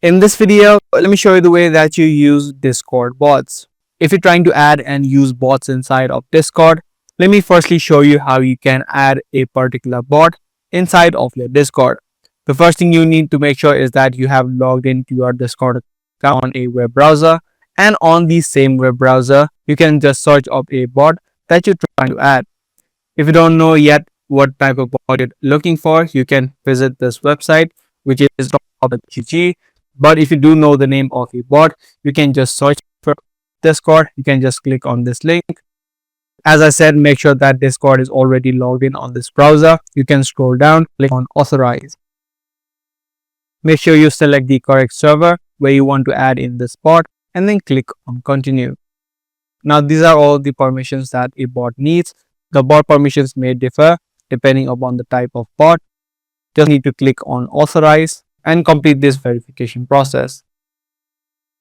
In this video, let me show you the way that you use Discord bots. If you're trying to add and use bots inside of Discord, let me firstly show you how you can add a particular bot inside of your Discord. The first thing you need to make sure is that you have logged into your Discord account on a web browser, and on the same web browser, you can just search up a bot that you're trying to add. If you don't know yet what type of bot you're looking for, you can visit this website, which is .gg. But if you do know the name of a bot, you can just search for Discord. You can just click on this link. As I said, make sure that Discord is already logged in on this browser. You can scroll down, click on authorize. Make sure you select the correct server where you want to add in this bot and then click on continue. Now, these are all the permissions that a bot needs. The bot permissions may differ depending upon the type of bot. Just need to click on authorize and complete this verification process.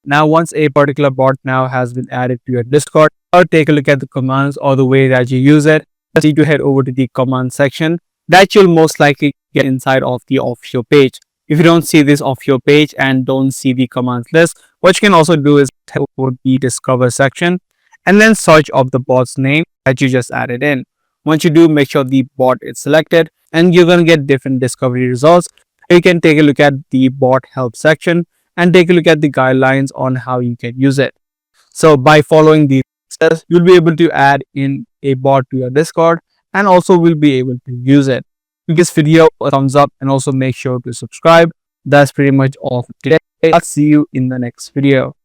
Now, once a particular bot now has been added to your Discord, or take a look at the commands or the way that you use it, just need to head over to the command section that you'll most likely get inside of the official page. If you don't see this official page and don't see the commands list, what you can also do is head over to the discover section and then search up the bot's name that you just added in. Once you do, make sure the bot is selected and you're going to get different discovery results. You can take a look at the bot help section and take a look at the guidelines on how you can use it. So by following these steps, you'll be able to add in a bot to your Discord and also will be able to use it. Give this video a thumbs up and also make sure to subscribe. That's pretty much all for today. I'll see you in the next video.